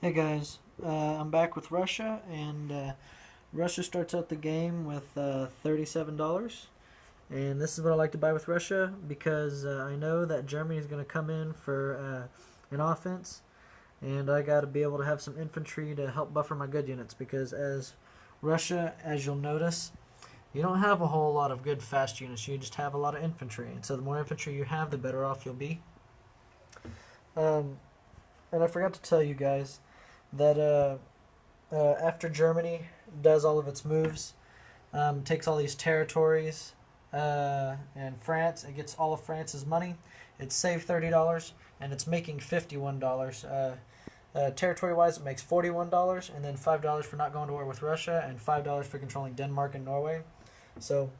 Hey guys, I'm back with Russia, and Russia starts out the game with $37. And this is what I like to buy with Russia because I know that Germany is going to come in for an offense, and I got to be able to have some infantry to help buffer my good units because as Russia, as you'll notice, you don't have a whole lot of good fast units, you just have a lot of infantry. And so the more infantry you have, the better off you'll be. Um, and I forgot to tell you guys that after Germany does all of its moves, takes all these territories, and France, it gets all of France's money. It's saved $30, and it's making $51. Territory-wise, it makes $41, and then $5 for not going to war with Russia, and $5 for controlling Denmark and Norway. So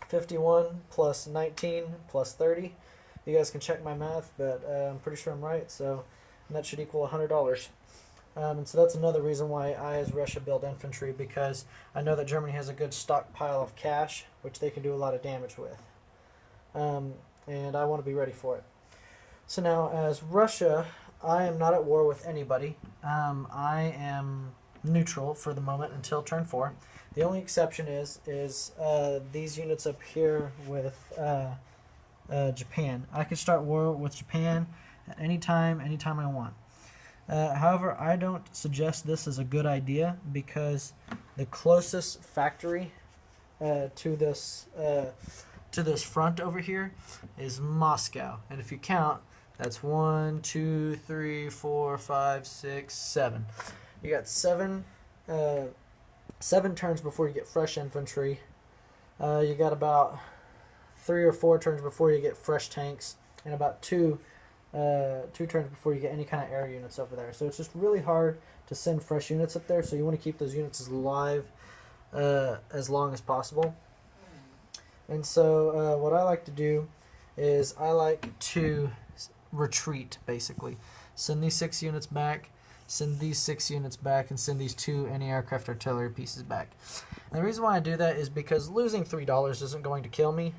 51 plus 19 plus 30. You guys can check my math, but I'm pretty sure I'm right. So that should equal $100. And so that's another reason why I, as Russia, build infantry, because I know that Germany has a good stockpile of cash, which they can do a lot of damage with. And I want to be ready for it. So now, as Russia, I am not at war with anybody. I am neutral for the moment until turn 4. The only exception is these units up here with Japan. I can start war with Japan at any time I want. However, I don't suggest this is a good idea because the closest factory to this front over here is Moscow, and if you count, that's 1, 2, 3, 4, 5, 6, 7. You got seven turns before you get fresh infantry. You got about 3 or 4 turns before you get fresh tanks, and about 2 turns before you get any kind of air units over there. So it's just really hard to send fresh units up there, so you want to keep those units as alive as long as possible. And so what I like to do is I like to retreat, basically. Send these 6 units back, send these 6 units back, and send these 2 anti-aircraft artillery pieces back. And the reason why I do that is because losing $3 isn't going to kill me,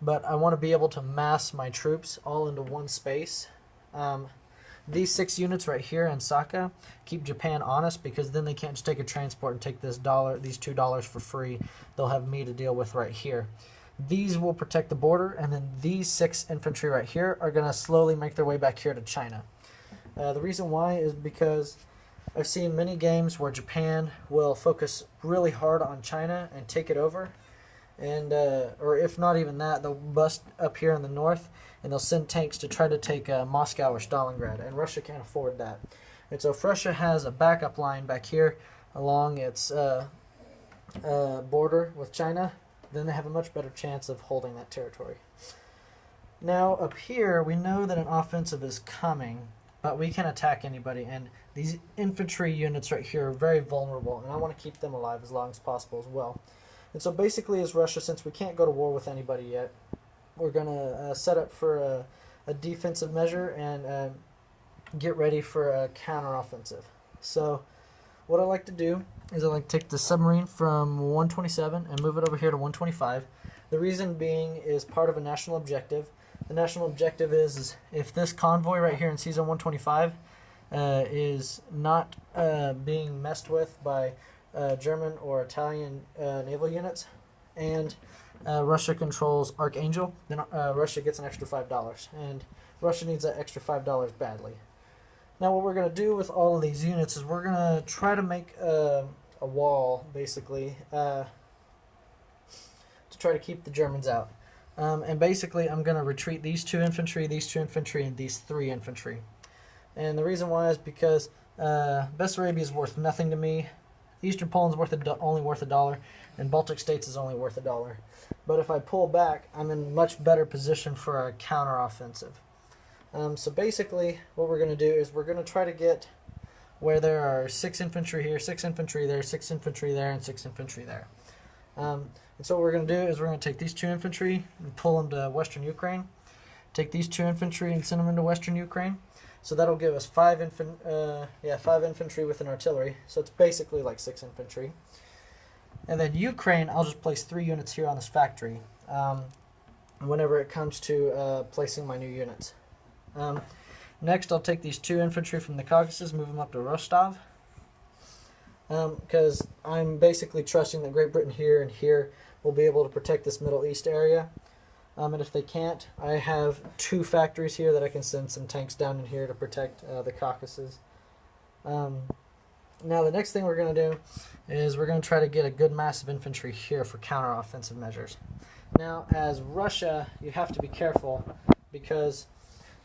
but I want to be able to mass my troops all into one space. These 6 units right here in Saka keep Japan honest, because then they can't just take a transport and take these $2 for free. They'll have me to deal with right here. These will protect the border, and then these 6 infantry right here are going to slowly make their way back here to China. The reason why is because I've seen many games where Japan will focus really hard on China and take it over. And or if not even that, they'll bust up here in the north, and they'll send tanks to try to take Moscow or Stalingrad, and Russia can't afford that. And so if Russia has a backup line back here along its border with China, then they have a much better chance of holding that territory. Now up here, we know that an offensive is coming, but we can attack anybody, and these infantry units right here are very vulnerable, and I want to keep them alive as long as possible as well. And so basically, as Russia, since we can't go to war with anybody yet, we're going to set up for a defensive measure and get ready for a counteroffensive. So what I like to do is I like to take the submarine from 127 and move it over here to 125. The reason being is part of a national objective. The national objective is if this convoy right here in Season 125 is not being messed with by German or Italian naval units, and Russia controls Archangel, then Russia gets an extra $5, and Russia needs that extra $5 badly. Now what we're going to do with all of these units is we're going to try to make a wall, basically, to try to keep the Germans out. And basically I'm going to retreat these 2 infantry, and these 3 infantry. And the reason why is because Bessarabia is worth nothing to me. Eastern Poland's only worth $1, and Baltic States is only worth $1. But if I pull back, I'm in much better position for a counteroffensive. So basically, what we're going to do is we're going to try to get where there are 6 infantry here, 6 infantry there, 6 infantry there, and 6 infantry there. And so what we're going to do is we're going to take these 2 infantry and pull them to western Ukraine. Take these 2 infantry and send them into western Ukraine. So that'll give us 5 infantry with an artillery. So it's basically like 6 infantry. And then Ukraine, I'll just place 3 units here on this factory whenever it comes to placing my new units. Next, I'll take these 2 infantry from the Caucasus, move them up to Rostov, because I'm basically trusting that Great Britain here and here will be able to protect this Middle East area. And if they can't, I have 2 factories here that I can send some tanks down in here to protect the Caucasus. Now the next thing we're going to do is we're going to try to get a good mass of infantry here for counter-offensive measures. Now, as Russia, you have to be careful because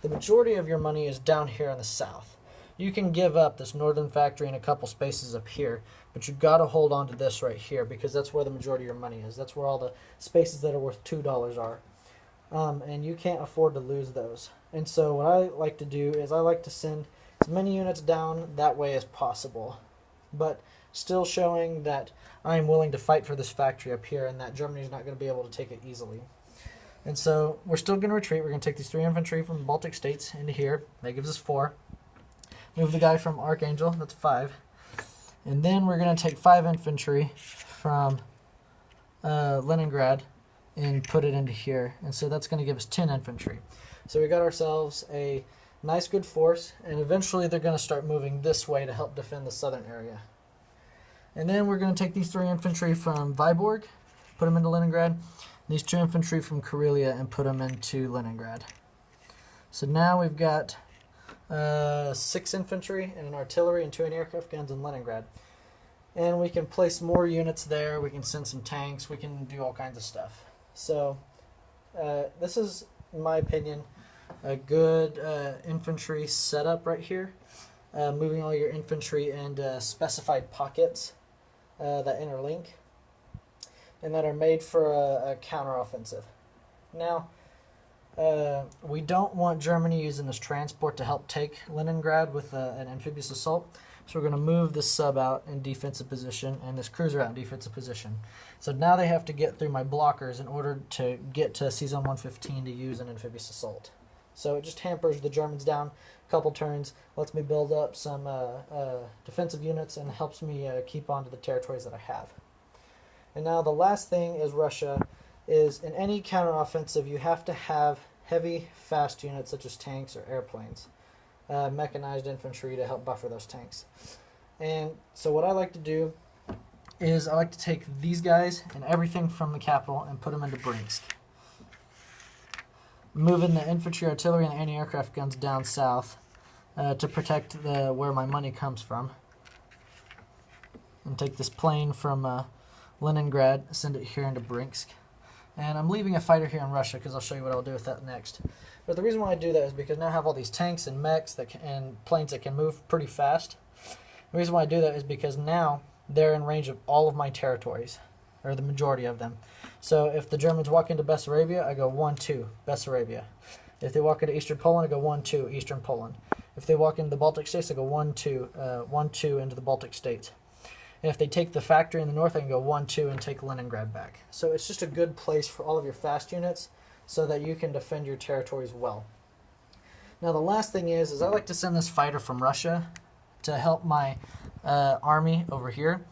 the majority of your money is down here in the south. You can give up this northern factory and a couple spaces up here, but you've got to hold on to this right here because that's where the majority of your money is. That's where all the spaces that are worth $2 are. And you can't afford to lose those. And so what I like to do is I like to send as many units down that way as possible, but still showing that I'm willing to fight for this factory up here and that Germany's not going to be able to take it easily. And so we're still going to retreat. We're going to take these 3 infantry from the Baltic states into here. That gives us 4. Move the guy from Archangel. That's 5. And then we're going to take 5 infantry from Leningrad and put it into here. And so that's going to give us 10 infantry. So we got ourselves a nice good force, and eventually they're going to start moving this way to help defend the southern area. And then we're going to take these 3 infantry from Vyborg, put them into Leningrad, these 2 infantry from Karelia, and put them into Leningrad. So now we've got 6 infantry and an artillery and 2 anti-aircraft guns in Leningrad. And we can place more units there, we can send some tanks, we can do all kinds of stuff. So this is, in my opinion, a good infantry setup right here. Moving all your infantry into specified pockets that interlink and that are made for a counteroffensive. Now, we don't want Germany using this transport to help take Leningrad with an amphibious assault. So we're going to move this sub out in defensive position and this cruiser out in defensive position. So now they have to get through my blockers in order to get to C-Zone 115 to use an amphibious assault. So it just hampers the Germans down a couple turns, lets me build up some defensive units, and helps me keep on to the territories that I have. And now the last thing is Russia. Is in any counteroffensive you have to have heavy, fast units such as tanks or airplanes. Mechanized infantry to help buffer those tanks. And so what I like to do is I like to take these guys and everything from the capital and put them into Bryansk. Moving the infantry, artillery, and the anti-aircraft guns down south to protect where my money comes from. And take this plane from Leningrad, send it here into Bryansk. And I'm leaving a fighter here in Russia because I'll show you what I'll do with that next. But the reason why I do that is because now I have all these tanks and mechs and planes that can move pretty fast. The reason why I do that is because now they're in range of all of my territories, or the majority of them. So if the Germans walk into Bessarabia, I go 1-2, Bessarabia. If they walk into Eastern Poland, I go 1-2, Eastern Poland. If they walk into the Baltic states, I go 1-2 into the Baltic states. And if they take the factory in the north, I can go 1-2 and take Leningrad back. So it's just a good place for all of your fast units so that you can defend your territories well. Now the last thing is I like to send this fighter from Russia to help my army over here.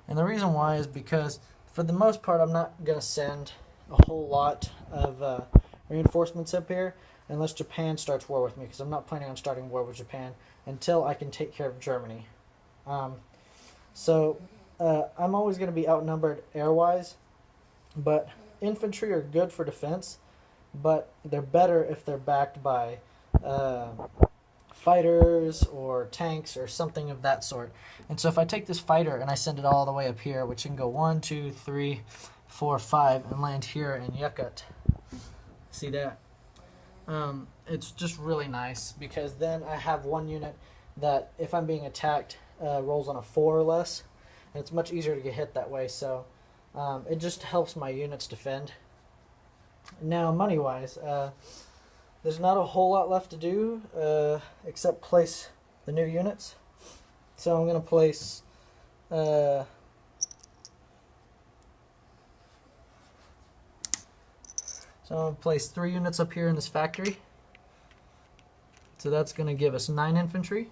And the reason why is because for the most part I'm not going to send a whole lot of reinforcements up here unless Japan starts war with me, because I'm not planning on starting war with Japan until I can take care of Germany. So I'm always going to be outnumbered air-wise, but infantry are good for defense, but they're better if they're backed by fighters or tanks or something of that sort. And so if I take this fighter and I send it all the way up here, which can go 1, 2, 3, 4, 5, and land here in Yakut, see that? It's just really nice because then I have one unit that, if I'm being attacked, rolls on a 4 or less, and it's much easier to get hit that way. So it just helps my units defend. Now, money-wise, there's not a whole lot left to do except place the new units. So I'm going to place so I'm going to place 3 units up here in this factory. So that's going to give us 9 infantry.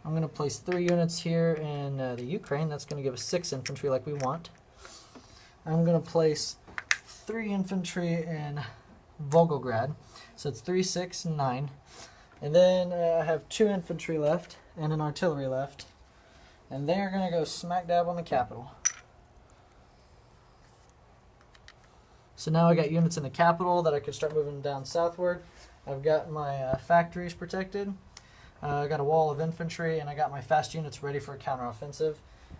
I'm going to place 3 units here in the Ukraine. That's going to give us 6 infantry like we want. I'm going to place 3 infantry in Volgograd. So it's 3, 6, 9. And then I have 2 infantry left and an artillery left. And they're going to go smack dab on the capital. So now I got units in the capital that I can start moving down southward. I've got my factories protected. I got a wall of infantry, and I got my fast units ready for a counteroffensive.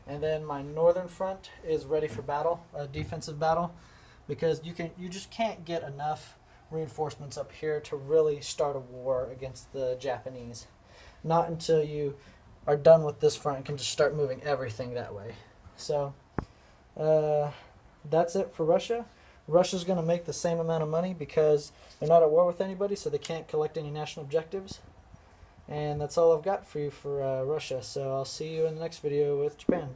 And then my northern front is ready for battle, a defensive battle, because you just can't get enough reinforcements up here to really start a war against the Japanese. Not until you are done with this front and can just start moving everything that way. So that's it for Russia. Russia's going to make the same amount of money because they're not at war with anybody, so they can't collect any national objectives. And that's all I've got for you for Russia. So I'll see you in the next video with Japan.